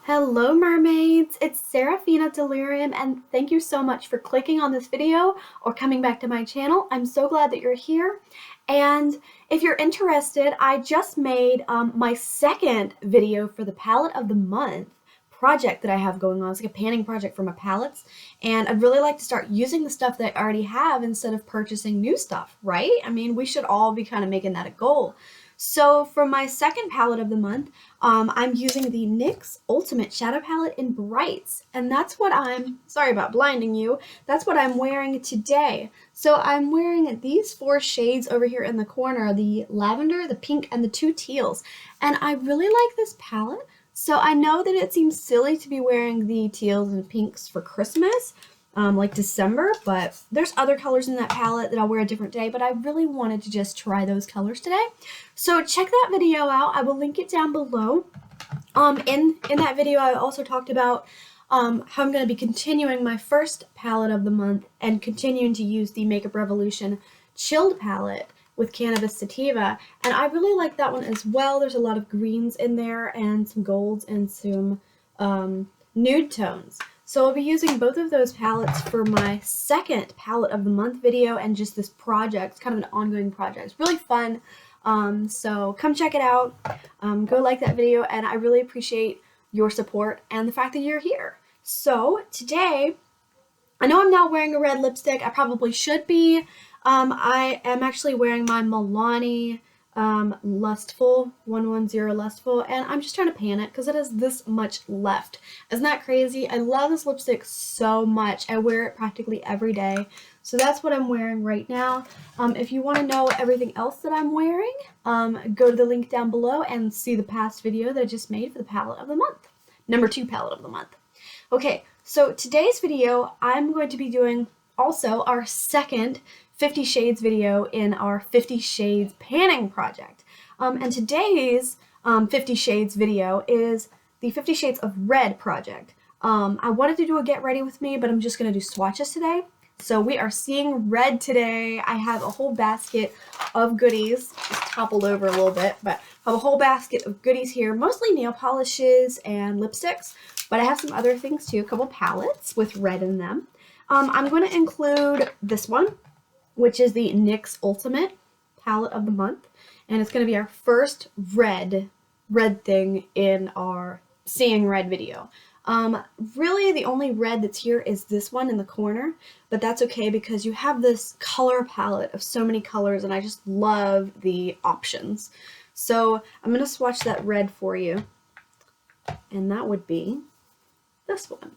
Hello mermaids, it's Sarafina Delirium and thank you so much for clicking on this video or coming back to my channel. I'm so glad that you're here, and if you're interested, I just made my second video for the palette of the month project that I have going on. It's like a panning project for my palettes, and I'd really like to start using the stuff that I already have instead of purchasing new stuff, right? I mean, we should all be kind of making that a goal. So for my second palette of the month, I'm using the NYX Ultimate Shadow Palette in Brights, and that's what sorry about blinding you, that's what I'm wearing today. So I'm wearing these four shades over here in the corner, the lavender, the pink, and the two teals, and I really like this palette. So I know that it seems silly to be wearing the teals and pinks for Christmas, like December, but there's other colors in that palette that I'll wear a different day, but I really wanted to just try those colors today. So check that video out. I will link it down below. In that video, I also talked about how I'm going to be continuing my first palette of the month and continuing to use the Makeup Revolution Chilled palette with Cannabis Sativa, and I really like that one as well. There's a lot of greens in there and some golds and some nude tones. So I'll be using both of those palettes for my second palette of the month video and just this project. It's kind of an ongoing project. It's really fun. So come check it out. Go like that video, and I really appreciate your support and the fact that you're here. So today, I know I'm not wearing a red lipstick. I probably should be. I am actually wearing my Milani Lustful 110 Lustful, and I'm just trying to pan it because it has this much left. Isn't that crazy? I love this lipstick so much. I wear it practically every day, so that's what I'm wearing right now. If you want to know everything else that I'm wearing, go to the link down below and see the past video that I just made for the palette of the month, number 2 palette of the month. Okay, so today's video I'm going to be doing also our second 50 Shades video in our 50 Shades panning project. And today's 50 Shades video is the 50 Shades of Red project. I wanted to do a get ready with me, but I'm just going to do swatches today. So we are seeing red today. I have a whole basket of goodies, just toppled over a little bit, but I have a whole basket of goodies here, mostly nail polishes and lipsticks, but I have some other things too, a couple palettes with red in them. I'm going to include this one, which is the NYX Ultimate palette of the month, and it's going to be our first red thing in our Seeing Red video. Really the only red that's here is this one in the corner, but that's okay because you have this color palette of so many colors, and I just love the options. So I'm going to swatch that red for you, and that would be this one.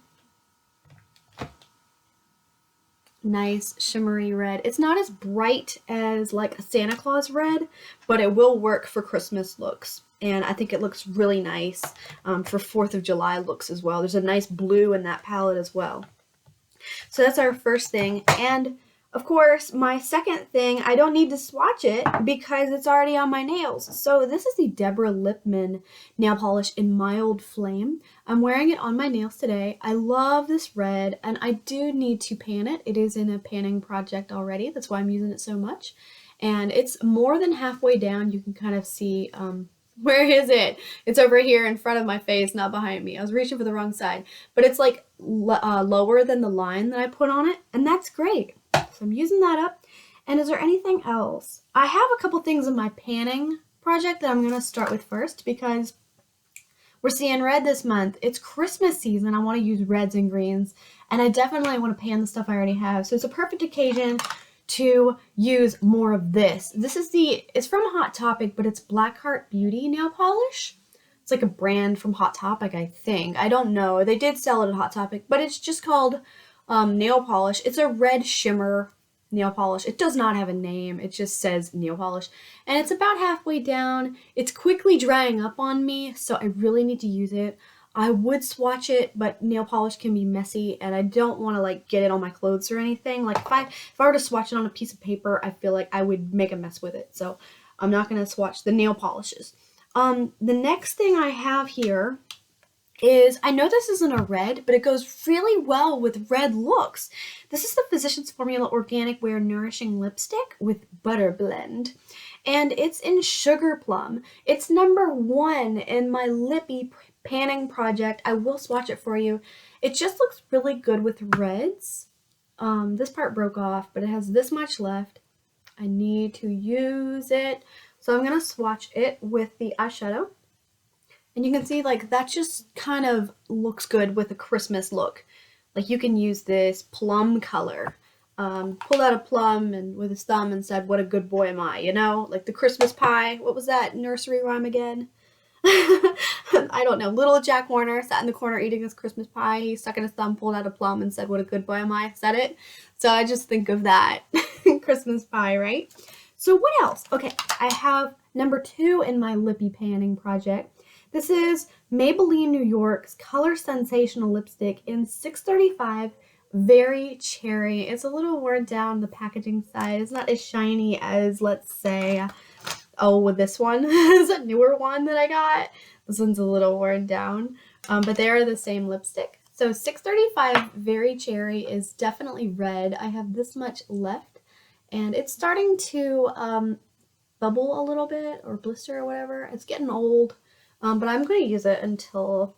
Nice shimmery red. It's not as bright as like a Santa Claus red, but it will work for Christmas looks, and I think it looks really nice for 4th of July looks as well. There's a nice blue in that palette as well. So that's our first thing, and of course my second thing, I don't need to swatch it because it's already on my nails. So this is the Deborah Lippman nail polish in Mild Flame. I'm wearing it on my nails today. I love this red, and I do need to pan it. It is in a panning project already. That's why I'm using it so much. And it's more than halfway down. You can kind of see, where is it? It's over here in front of my face, not behind me. I was reaching for the wrong side. But it's like lower than the line that I put on it, and that's great. So I'm using that up. And is there anything else? I have a couple things in my panning project that I'm going to start with first because we're seeing red this month. It's Christmas season. I want to use reds and greens, and I definitely want to pan the stuff I already have. So it's a perfect occasion to use more of this. It's from Hot Topic, but it's Blackheart Beauty nail polish. It's like a brand from Hot Topic, I think. I don't know. They did sell it at Hot Topic, but it's just called nail polish. It's a red shimmer nail polish. It does not have a name. It just says nail polish, and it's about halfway down. It's quickly drying up on me, so I really need to use it. I would swatch it, but nail polish can be messy, and I don't want to like get it on my clothes or anything. Like if I were to swatch it on a piece of paper, I feel like I would make a mess with it. So I'm not going to swatch the nail polishes. The next thing I have here is, I know this isn't a red, but it goes really well with red looks. This is the Physicians Formula Organic Wear Nourishing Lipstick with Butter Blend. and it's in Sugar Plum. It's #1 in my lippy panning project. I will swatch it for you. It just looks really good with reds. This part broke off, but it has this much left. I need to use it. So I'm going to swatch it with the eyeshadow. And you can see like that just kind of looks good with a Christmas look. Like you can use this plum color. Pulled out a plum and with his thumb and said, "What a good boy am I," you know? Like the Christmas pie. What was that nursery rhyme again? I don't know. Little Jack Horner sat in the corner eating his Christmas pie. He stuck in his thumb, pulled out a plum, and said, "What a good boy am I." Said it. So I just think of that. Christmas pie, right? So what else? Okay, I have #2 in my lippy panning project. This is Maybelline New York's Color Sensational lipstick in 635 Very Cherry. It's a little worn down, the packaging side. It's not as shiny as, let's say, this one is a newer one that I got. This one's a little worn down, but they are the same lipstick. So 635 Very Cherry is definitely red. I have this much left, and it's starting to bubble a little bit or blister or whatever. It's getting old, but I'm going to use it until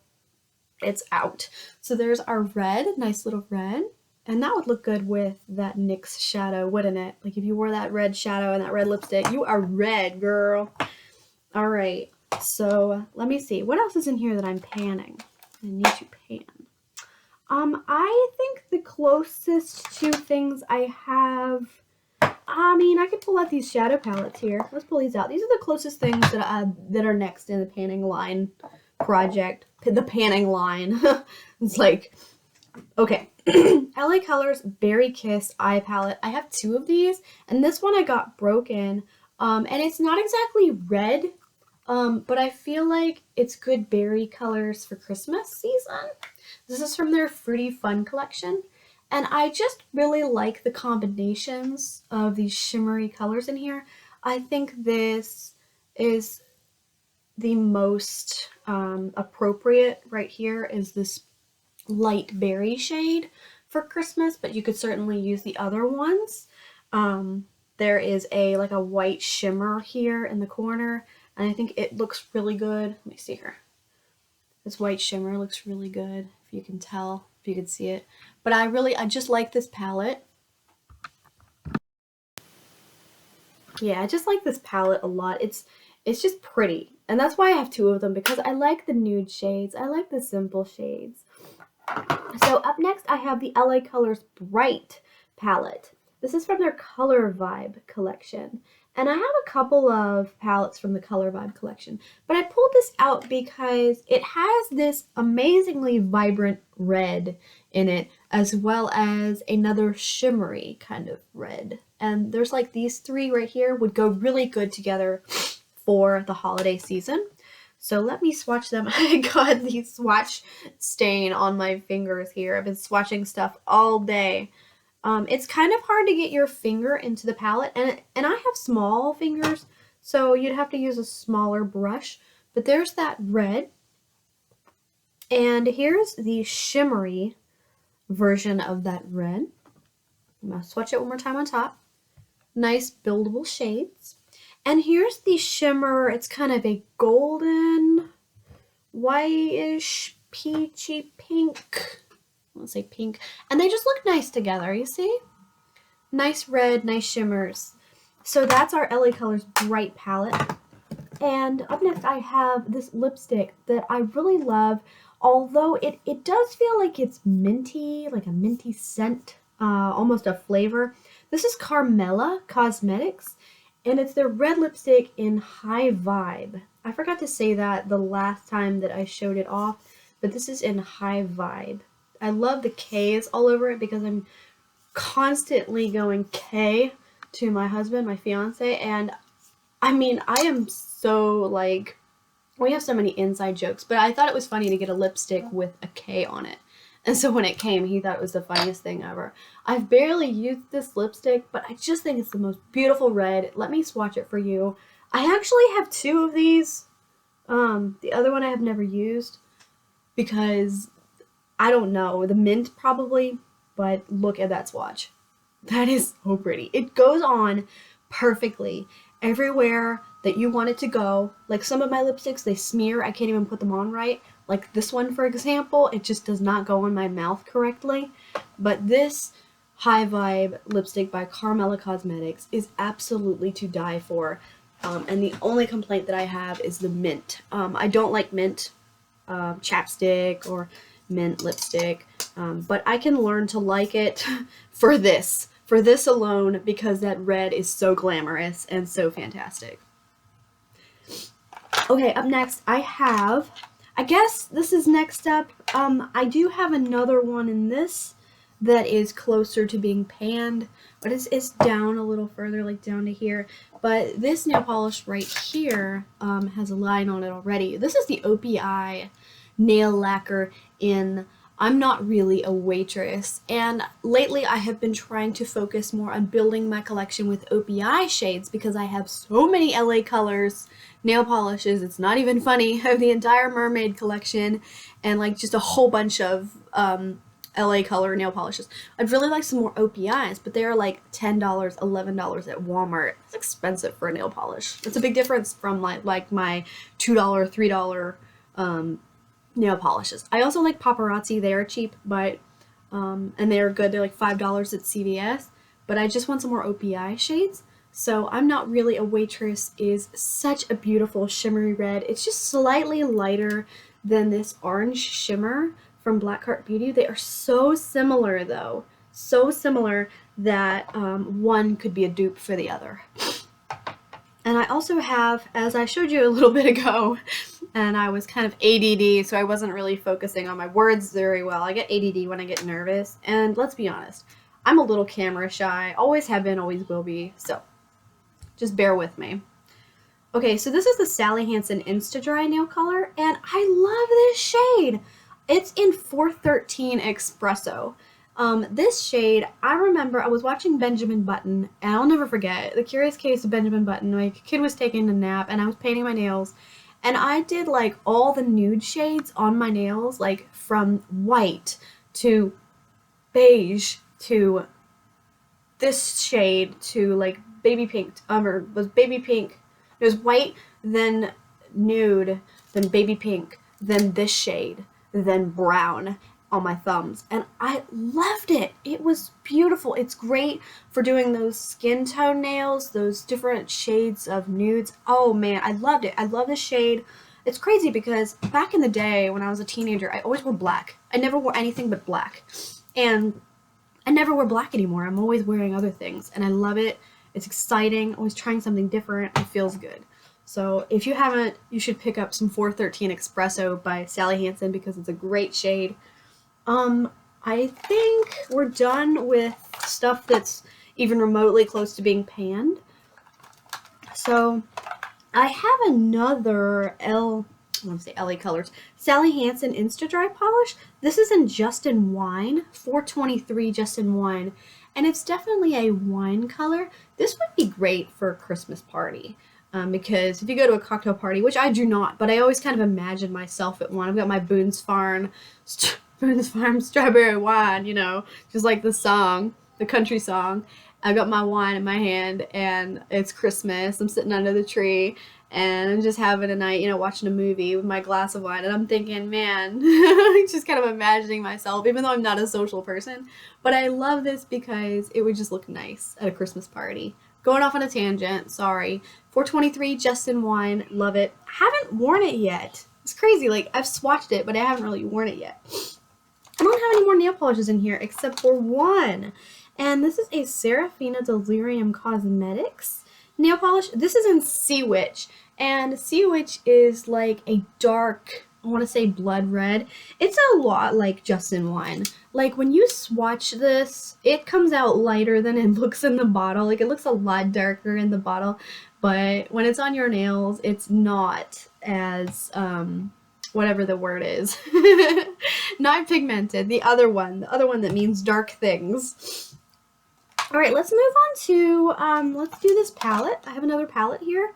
it's out. So there's our red, nice little red. And that would look good with that NYX shadow, wouldn't it? Like if you wore that red shadow and that red lipstick, you are red, girl. All right, so let me see. What else is in here that I'm panning? I need to pan. I think the closest to things I have, I could pull out these shadow palettes here. Let's pull these out. These are the closest things that are next in the panning line project. The panning line. It's like, okay. LA Colors Berry Kiss eye palette. I have 2 of these, and this one I got broken. And it's not exactly red, but I feel like it's good berry colors for Christmas season. This is from their Fruity Fun collection, and I just really like the combinations of these shimmery colors in here. I think this is the most appropriate right here is this light berry shade for Christmas, but you could certainly use the other ones. There is like a white shimmer here in the corner, and I think it looks really good. Let me see here. This white shimmer looks really good, if you can tell, if you can see it. But I just like this palette. Yeah, I just like this palette a lot. It's just pretty, and that's why I have 2 of them, because I like the nude shades. I like the simple shades. So up next, I have the LA Colors Bright palette. This is from their Color Vibe collection. And I have a couple of palettes from the Color Vibe collection. But I pulled this out because it has this amazingly vibrant red in it, as well as another shimmery kind of red. And there's like these 3 right here would go really good together for the holiday season. So let me swatch them. I got the swatch stain on my fingers here. I've been swatching stuff all day. It's kind of hard to get your finger into the palette, and I have small fingers, so you'd have to use a smaller brush. But there's that red, and here's the shimmery version of that red. I'm going to swatch it one more time on top. Nice buildable shades. And here's the shimmer. It's kind of a golden, whitish, peachy pink. I want to say pink. And they just look nice together, you see? Nice red, nice shimmers. So that's our LA Colors Bright palette. And up next I have this lipstick that I really love, although it does feel like it's minty, like a minty scent, almost a flavor. This is Karmela Cosmetics, and it's their red lipstick in High Vibe. I forgot to say that the last time that I showed it off, but this is in High Vibe. I love the K's all over it because I'm constantly going K to my husband, my fiance, and I mean, I am so like, we have so many inside jokes, but I thought it was funny to get a lipstick with a K on it. And so when it came, he thought it was the funniest thing ever. I've barely used this lipstick, but I just think it's the most beautiful red. Let me swatch it for you. I actually have 2 of these. The other one I have never used because I don't know, the mint probably, but look at that swatch. That is so pretty. It goes on perfectly. everywhere that you want it to go. Like some of my lipsticks, they smear. I can't even put them on right. Like this one, for example, it just does not go in my mouth correctly. But this High Vibe lipstick by Karmela Cosmetics is absolutely to die for. And the only complaint that I have is the mint. I don't like mint chapstick or mint lipstick, but I can learn to like it for this alone, because that red is so glamorous and so fantastic. Okay, up next I guess this is next up. I do have another one in this that is closer to being panned, but it's down a little further, like down to here. But this nail polish right here has a line on it already. This is the OPI nail lacquer in I'm Not Really a Waitress, and lately I have been trying to focus more on building my collection with OPI shades because I have so many LA Colors nail polishes. It's not even funny. I have the entire mermaid collection and like just a whole bunch of LA Color nail polishes. I'd really like some more OPIs, but they are like $10, $11 at Walmart. It's expensive for a nail polish. It's a big difference from like my $2, $3 nail polishes. I also like Paparazzi. They are cheap, but and they are good. They're like $5 at CVS, but I just want some more OPI shades. So I'm Not Really a Waitress is such a beautiful shimmery red. It's just slightly lighter than this orange shimmer from Blackheart Beauty. They are so similar though, so similar that one could be a dupe for the other. And I also have, as I showed you a little bit ago, and I was kind of ADD, so I wasn't really focusing on my words very well. I get ADD when I get nervous, and let's be honest, I'm a little camera shy, always have been, always will be, so just bear with me. Okay, so this is the Sally Hansen Insta Dry nail color, and I love this shade. It's in 413 Espresso. This shade, I remember I was watching Benjamin Button, and I'll never forget, The Curious Case of Benjamin Button. My kid was taking a nap, and I was painting my nails, and I did like all the nude shades on my nails, like from white to beige to this shade to like baby pink, or was baby pink. It was white, then nude, then baby pink, then this shade, then brown on my thumbs, and I loved it. It was beautiful. It's great for doing those skin tone nails, those different shades of nudes. Oh man, I loved it. I love this shade. It's crazy because back in the day when I was a teenager, I always wore black. I never wore anything but black, and I never wear black anymore. I'm always wearing other things, and I love it. It's exciting, always trying something different. It feels good. So if you haven't, you should pick up some 413 Espresso by Sally Hansen because it's a great shade. I think we're done with stuff that's even remotely close to being panned. So I have another LA Colors Sally Hansen Insta Dry polish. This is in Just in Wine, 423 Just in Wine, and it's definitely a wine color. This would be great for a Christmas party. Because if you go to a cocktail party, which I do not, but I always kind of imagine myself at one. I've got my Boone's Farm strawberry wine, you know, just like the song, the country song. I've got my wine in my hand, and it's Christmas. I'm sitting under the tree, and I'm just having a night, you know, watching a movie with my glass of wine, and I'm thinking, man, just kind of imagining myself, even though I'm not a social person. But I love this because it would just look nice at a Christmas party. Going off on a tangent, sorry. 423 Just in Wine, love it. Haven't worn it yet. It's crazy, like I've swatched it, but I haven't really worn it yet. I don't have any more nail polishes in here except for one. And this is a Sarafina Delirium Cosmetics nail polish. This is in Sea Witch, and Sea Witch is like a dark, I want to say blood red. It's a lot like Just in Wine. Like when you swatch this, it comes out lighter than it looks in the bottle. Like it looks a lot darker in the bottle, but when it's on your nails, it's not as whatever the word is. Not pigmented. The other one that means dark things. All right, let's move on to let's do this palette. I have another palette here,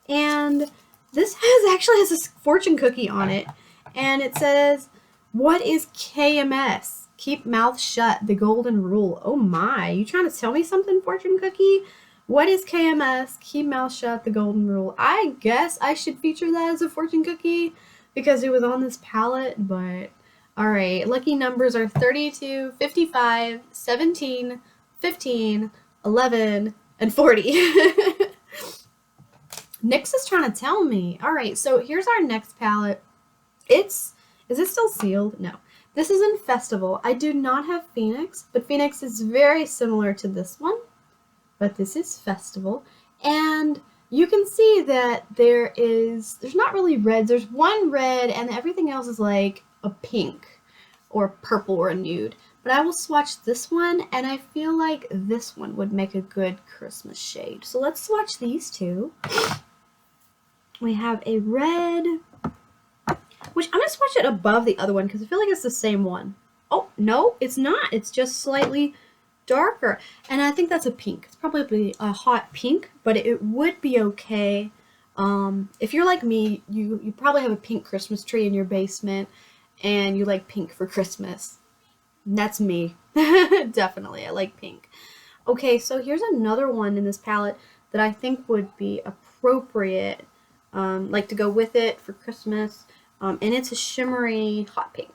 and this has a fortune cookie on it, and it says, "What is KMS? Keep mouth shut. The golden rule." Oh my, you trying to tell me something, fortune cookie? What is KMS? Keep mouth shut, the golden rule. I guess I should feature that as a fortune cookie because it was on this palette, but alright. Lucky numbers are 32, 55, 17, 15, 11, and 40. Nyx is trying to tell me. Alright, so here's our next palette. Is it still sealed? No. This is in Festival. I do not have Phoenix, but Phoenix is very similar to this one. But this is Festival. And you can see that there's not really reds. There's one red and everything else is like a pink or purple or a nude. But I will swatch this one and I feel like this one would make a good Christmas shade. So let's swatch these two. We have a red, which I'm going to swatch it above the other one because I feel like it's the same one. Oh, no, it's not. It's just slightly darker. And I think that's a pink. It's probably a hot pink, but it would be okay. If you're like me, you probably have a pink Christmas tree in your basement and you like pink for Christmas. That's me. Definitely, I like pink. Okay, so here's another one in this palette that I think would be appropriate, like to go with it for Christmas, and it's a shimmery hot pink.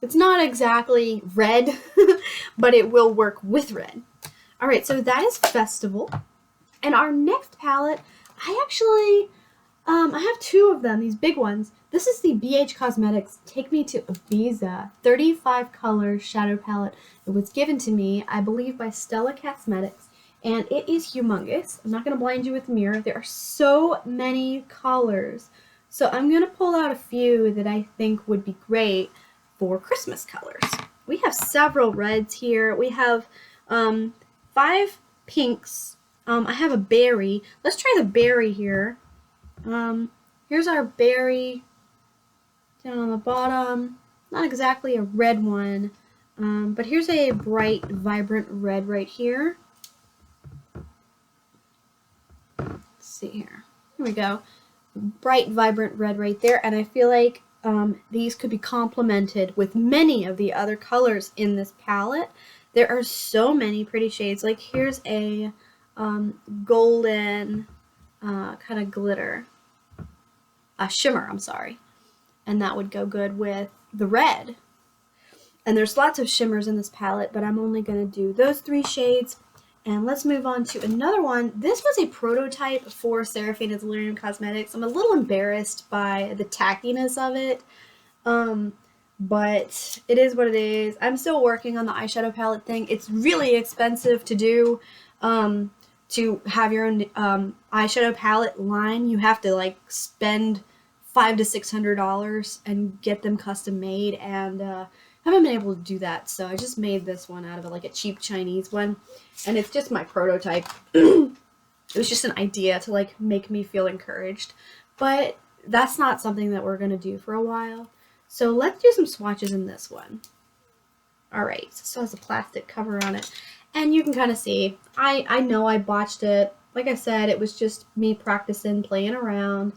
It's not exactly red, but it will work with red. All right, so that is Festival. And our next palette, I actually, I have two of them, these big ones. This is the BH Cosmetics Take Me to Ibiza 35 color shadow palette. It was given to me, I believe, by Stella Cosmetics. And it is humongous. I'm not going to blind you with the mirror. There are so many colors. So I'm going to pull out a few that I think would be great for Christmas colors. We have several reds here. We have 5 pinks. I have a berry. Let's try the berry here. Here's our berry down on the bottom. Not exactly a red one, but here's a bright, vibrant red right here. Let's see here. Here we go. Bright, vibrant red right there, and I feel like these could be complemented with many of the other colors in this palette. There are so many pretty shades. Like here's a golden kind of glitter, shimmer, I'm sorry. And that would go good with the red. And there's lots of shimmers in this palette, but I'm only going to do those 3 shades. And let's move on to another one. This was a prototype for Sarafina Delirium Cosmetics. I'm a little embarrassed by the tackiness of it, but it is what it is. I'm still working on the eyeshadow palette thing. It's really expensive to do, to have your own eyeshadow palette line. You have to like spend $500 to $600 and get them custom made, and haven't been able to do that, so I just made this one out of like a cheap Chinese one, and it's just my prototype. It was just an idea to like make me feel encouraged, but that's not something that we're gonna do for a while. So let's do some swatches in this one. All right, so it still has a plastic cover on it, and you can kind of see, I know I botched it. Like I said, it was just me practicing, playing around.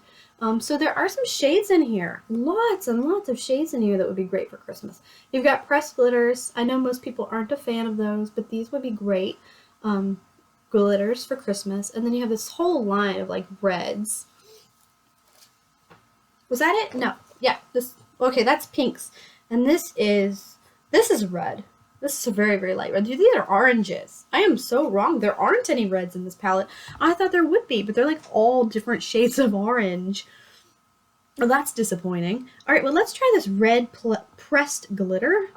So there are some shades in here. Lots and lots of shades in here that would be great for Christmas. You've got pressed glitters. I know most people aren't a fan of those, but these would be great glitters for Christmas. And then you have this whole line of like reds. Was that it? No. Yeah. Okay, that's pinks. And this is red. This is a very, very light red. These are oranges. I am so wrong. There aren't any reds in this palette. I thought there would be, but they're like all different shades of orange. Well, that's disappointing. All right, well, let's try this red pressed glitter.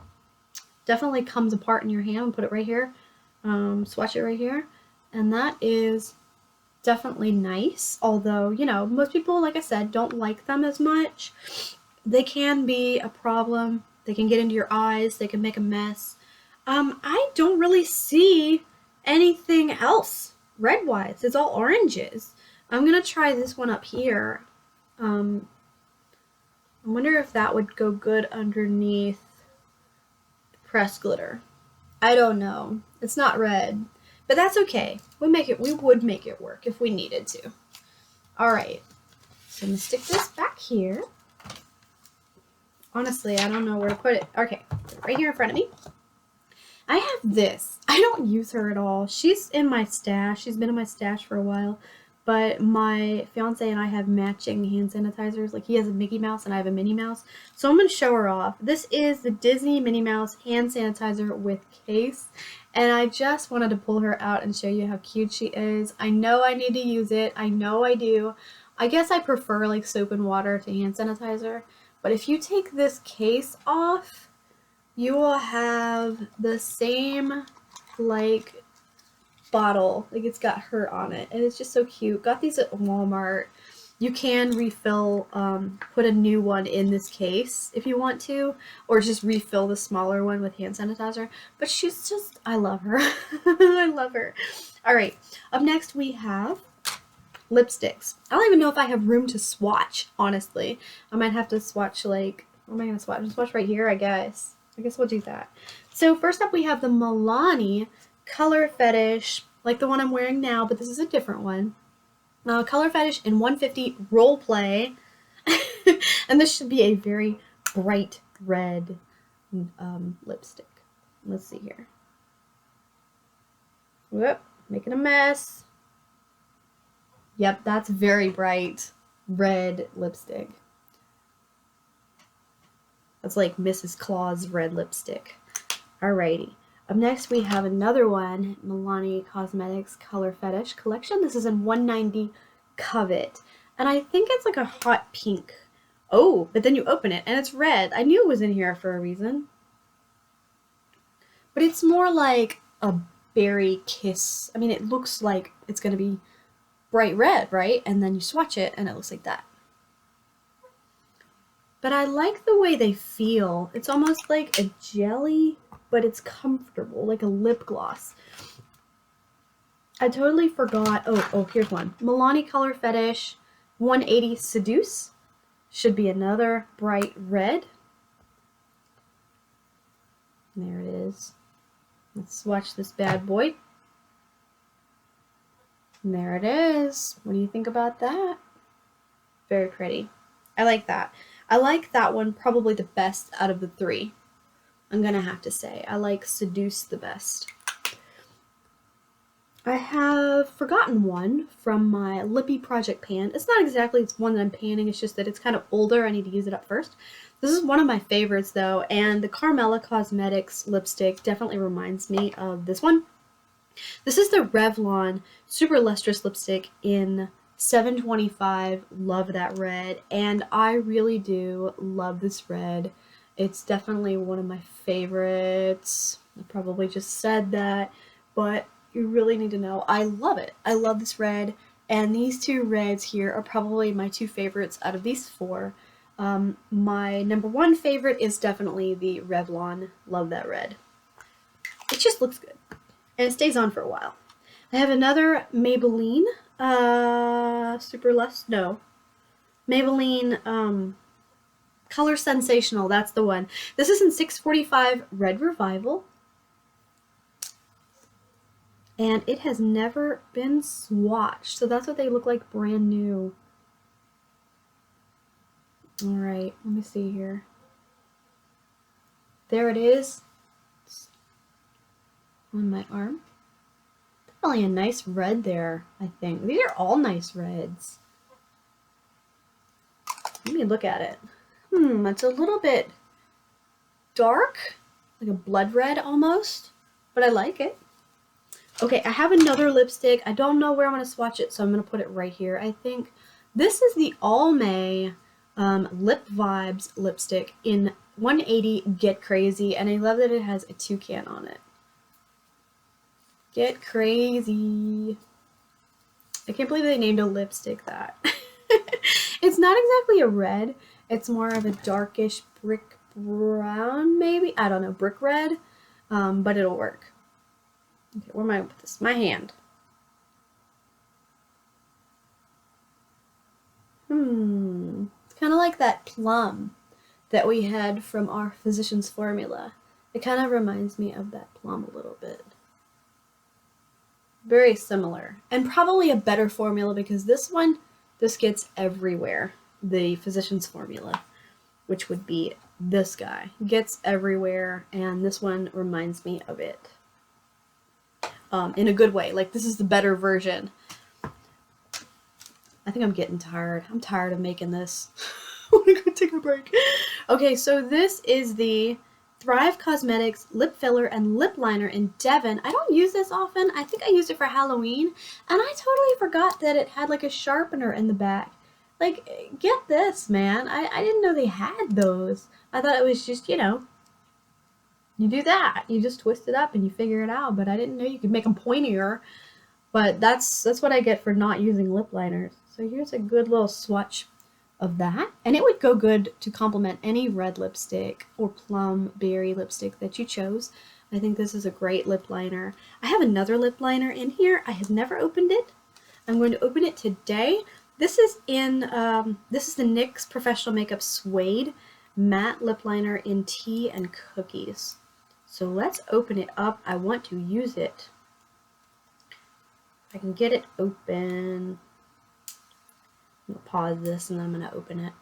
Definitely comes apart in your hand. Put it right here. Swatch it right here. And that is definitely nice. Although, you know, most people, like I said, don't like them as much. They can be a problem. They can get into your eyes. They can make a mess. I don't really see anything else red-wise. It's all oranges. I'm going to try this one up here. I wonder if that would go good underneath pressed glitter. I don't know. It's not red, but that's okay. We would make it work if we needed to. All right. So I'm going to stick this back here. Honestly, I don't know where to put it. Okay, right here in front of me. I have this. I don't use her at all. She's in my stash. She's been in my stash for a while. But my fiance and I have matching hand sanitizers. Like, he has a Mickey Mouse and I have a Minnie Mouse. So I'm going to show her off. This is the Disney Minnie Mouse hand sanitizer with case. And I just wanted to pull her out and show you how cute she is. I know I need to use it. I know I do. I guess I prefer like soap and water to hand sanitizer. But if you take this case off, you will have the same like bottle. Like, it's got her on it. And it's just so cute. Got these at Walmart. You can refill, put a new one in this case if you want to, or just refill the smaller one with hand sanitizer. But she's just, I love her. I love her. All right, up next we have lipsticks. I don't even know if I have room to swatch, honestly. I might have to swatch, like, what am I going to swatch? Swatch right here, I guess. I guess we'll do that. So first up we have the Milani Color Fetish, like the one I'm wearing now, but this is a different one. Color Fetish in 150 Role Play. And this should be a very bright red lipstick. Let's see here. Whoop, making a mess. Yep, that's very bright red lipstick. That's like Mrs. Claus red lipstick. Alrighty. Up next we have another one, Milani Cosmetics Color Fetish Collection. This is in 190 Covet. And I think it's like a hot pink. Oh, but then you open it and it's red. I knew it was in here for a reason. But it's more like a berry kiss. I mean, it looks like it's going to be bright red, right? And then you swatch it and it looks like that. But I like the way they feel. It's almost like a jelly, but it's comfortable, like a lip gloss. I totally forgot. Oh, here's one. Milani Color Fetish 180 Seduce. Should be another bright red. There it is. Let's swatch this bad boy. And there it is. What do you think about that? Very pretty. I like that. I like that one probably the best out of the three. I'm gonna have to say. I like Seduce the best. I have forgotten one from my Lippy Project pan. It's not exactly one that I'm panning, it's just that it's kind of older. I need to use it up first. This is one of my favorites though, and the Karmela Cosmetics lipstick definitely reminds me of this one. This is the Revlon Super Lustrous Lipstick in 725. Love that red, and I really do love this red. It's definitely one of my favorites. I probably just said that, but you really need to know. I love it. I love this red, and these two reds here are probably my two favorites out of these four. My number one favorite is definitely the Revlon. Love that red. It just looks good, and it stays on for a while. I have another Maybelline, Maybelline, Color Sensational, that's the one. This is in 645 Red Revival. And it has never been swatched, so that's what they look like brand new. Alright, let me see here. There it is. It's on my arm. Definitely a nice red there, I think. These are all nice reds. Let me look at it. It's a little bit dark, like a blood red almost, but I like it. Okay, I have another lipstick. I don't know where I'm going to swatch it, so I'm going to put it right here. I think this is the Almay Lip Vibes lipstick in 180 Get Crazy, and I love that it has a toucan on it. Get Crazy. I can't believe they named a lipstick that. It's not exactly a red. It's more of a darkish brick brown, maybe? I don't know, brick red, but it'll work. Okay, where am I going to put this? My hand. It's kind of like that Plum that we had from our Physicians Formula. It kind of reminds me of that Plum a little bit. Very similar. And probably a better formula because this gets everywhere. The Physicians Formula, which would be this guy. Gets everywhere, and this one reminds me of it. In a good way. Like, this is the better version. I think I'm getting tired. I'm tired of making this. I want to go take a break. Okay, so this is the Thrive Cosmetics Lip Filler and Lip Liner in Devon. I don't use this often. I think I used it for Halloween, and I totally forgot that it had like a sharpener in the back. Like, get this, man. I didn't know they had those. I thought it was just, you know, you do that. You just twist it up and you figure it out, but I didn't know you could make them pointier. But that's what I get for not using lip liners. So here's a good little swatch of that. And it would go good to complement any red lipstick or plum berry lipstick that you chose. I think this is a great lip liner. I have another lip liner in here. I have never opened it. I'm going to open it today. This is in this is the NYX Professional Makeup Suede Matte Lip Liner in Tea and Cookies. So let's open it up. I want to use it. If I can get it open. I'm going to pause this and then I'm going to open it.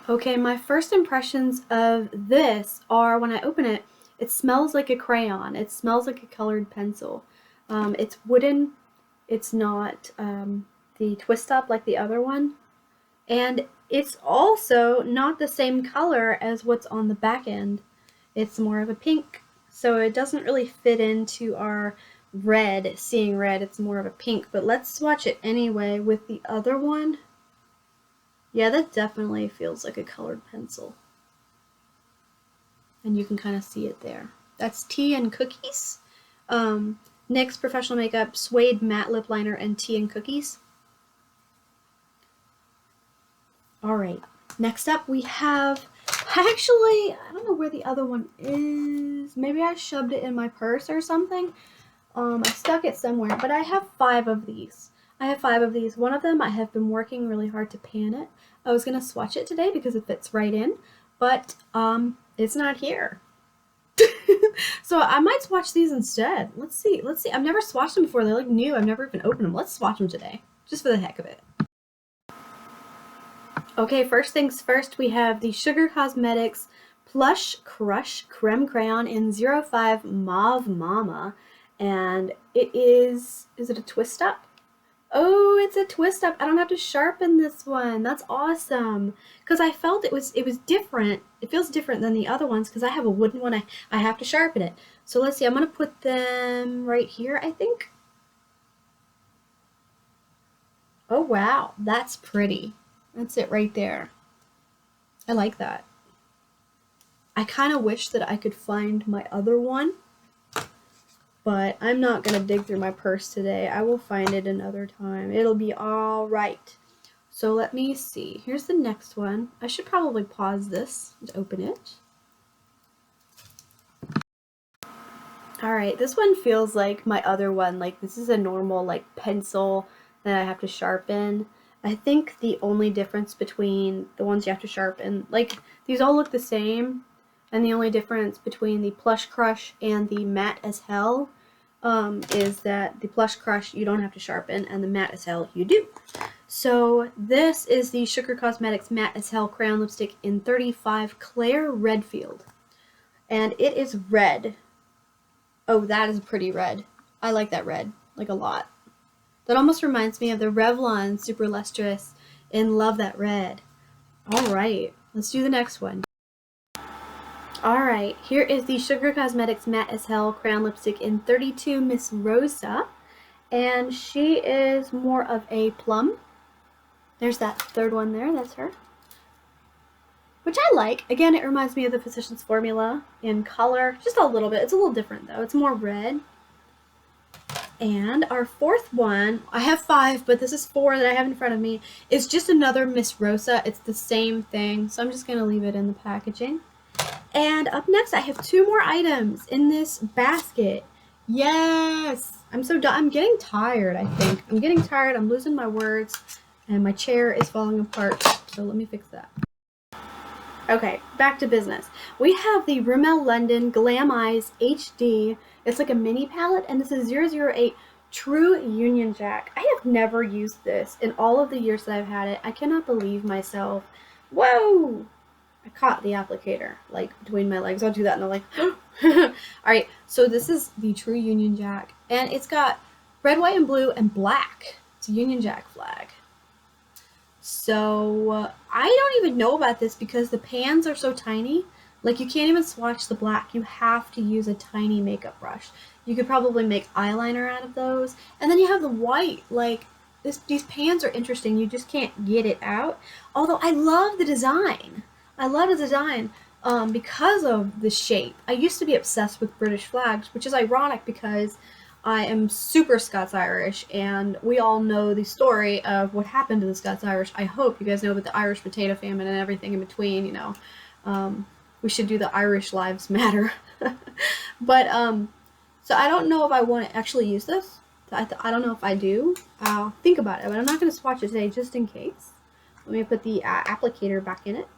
Okay, my first impressions of this are when I open it, it smells like a crayon. It smells like a colored pencil. It's wooden. It's not the twist up like the other one. And it's also not the same color as what's on the back end. It's more of a pink. So it doesn't really fit into our red, seeing red. It's more of a pink. But let's swatch it anyway with the other one. Yeah, that definitely feels like a colored pencil. And you can kind of see it there. That's Tea and Cookies. NYX Professional Makeup Suede Matte Lip Liner and Tea and Cookies. Alright, next up we have, I don't know where the other one is. Maybe I shoved it in my purse or something. I stuck it somewhere, but I have 5 of these. One of them I have been working really hard to pan it. I was going to swatch it today because it fits right in, but it's not here. So I might swatch these instead. Let's see. I've never swatched them before. They're like new. I've never even opened them. Let's swatch them today, just for the heck of it. Okay, first things first, we have the Sugar Cosmetics Plush Crush Creme Crayon in 05 Mauve Mama. And it is it a twist up? Oh, it's a twist up. I don't have to sharpen this one. That's awesome. Because I felt it was different. It feels different than the other ones because I have a wooden one. I have to sharpen it. So let's see. I'm going to put them right here, I think. Oh, wow. That's pretty. That's it right there. I like that. I kind of wish that I could find my other one. But I'm not going to dig through my purse today. I will find it another time. It'll be all right. So let me see. Here's the next one. I should probably pause this to open it. Alright, this one feels like my other one. Like, this is a normal, like, pencil that I have to sharpen. I think the only difference between the ones you have to sharpen, like, these all look the same. And the only difference between the Plush Crush and the Matte as Hell is that the Plush Crush you don't have to sharpen, and the Matte as Hell you do. So this is the Sugar Cosmetics Matte as Hell Crayon Lipstick in 35 Claire Redfield. And it is red. Oh, that is pretty red. I like that red, like a lot. That almost reminds me of the Revlon Super Lustrous in Love That Red. Alright, let's do the next one. Alright, here is the Sugar Cosmetics Matte as Hell Crayon Lipstick in 32 Miss Rosa. And she is more of a plum. There's that third one there, that's her. Which I like. Again, it reminds me of the Physicians Formula in color. Just a little bit. It's a little different though. It's more red. And our fourth one, I have 5, but this is 4 that I have in front of me, is just another Miss Rosa. It's the same thing, so I'm just going to leave it in the packaging. And up next, I have 2 more items in this basket. Yes! I'm so done. I'm getting tired, I think. I'm getting tired. I'm losing my words. And my chair is falling apart. So let me fix that. Okay, back to business. We have the Rimmel London Glam Eyes HD. It's like a mini palette. And this is 008 True Union Jack. I have never used this in all of the years that I've had it. I cannot believe myself. Whoa! I caught the applicator, like, between my legs. I'll do that and I'm like, alright, so this is the True Union Jack. And it's got red, white, and blue, and black. It's a Union Jack flag. So, I don't even know about this because the pans are so tiny. Like, you can't even swatch the black. You have to use a tiny makeup brush. You could probably make eyeliner out of those. And then you have the white. Like, these pans are interesting. You just can't get it out. Although, I love the design. I love the design because of the shape. I used to be obsessed with British flags, which is ironic because I am super Scots-Irish, and we all know the story of what happened to the Scots-Irish. I hope you guys know about the Irish potato famine and everything in between, you know. We should do the Irish Lives Matter. But, so I don't know if I want to actually use this. I don't know if I do. I'll think about it, but I'm not going to swatch it today just in case. Let me put the applicator back in it.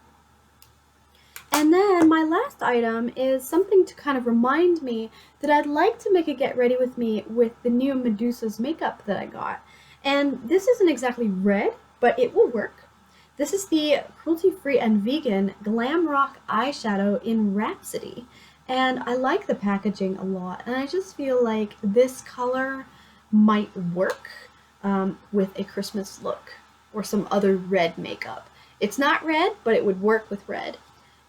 And then my last item is something to kind of remind me that I'd like to make a get ready with me with the new Medusa's makeup that I got. And this isn't exactly red, but it will work. This is the cruelty-free and vegan Glam Rock eyeshadow in Rhapsody. And I like the packaging a lot, and I just feel like this color might work with a Christmas look or some other red makeup. It's not red, but it would work with red.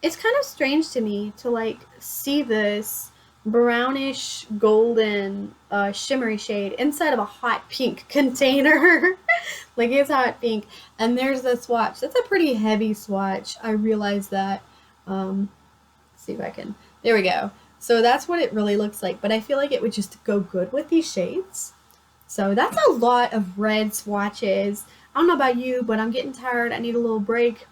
It's kind of strange to me to like see this brownish golden shimmery shade inside of a hot pink container. Like, it's hot pink, and there's the swatch. That's a pretty heavy swatch. I realize that. Let's see if I can. There we go. So that's what it really looks like, but I feel like it would just go good with these shades. So that's a lot of red swatches. I don't know about you, but I'm getting tired. I need a little break.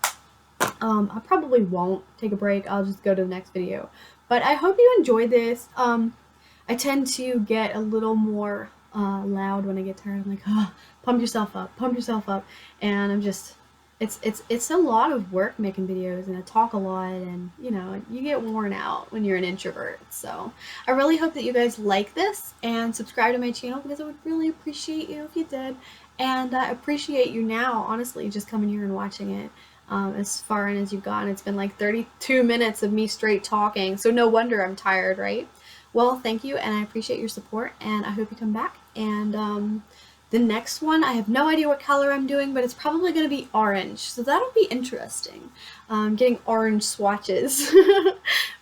I probably won't take a break. I'll just go to the next video. But I hope you enjoyed this. I tend to get a little more loud when I get tired. I'm like, oh, pump yourself up, and I'm just, it's a lot of work making videos, and I talk a lot, and you know, you get worn out when you're an introvert. So I really hope that you guys like this and subscribe to my channel, because I would really appreciate you if you did, and I appreciate you now, honestly, just coming here and watching it. As far in as you've gone. It's been like 32 minutes of me straight talking, so no wonder I'm tired, right? Well, thank you, and I appreciate your support, and I hope you come back. And the next one, I have no idea what color I'm doing, but it's probably going to be orange, so that'll be interesting, getting orange swatches.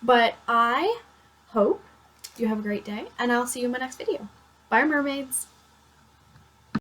But I hope you have a great day, and I'll see you in my next video. Bye, mermaids!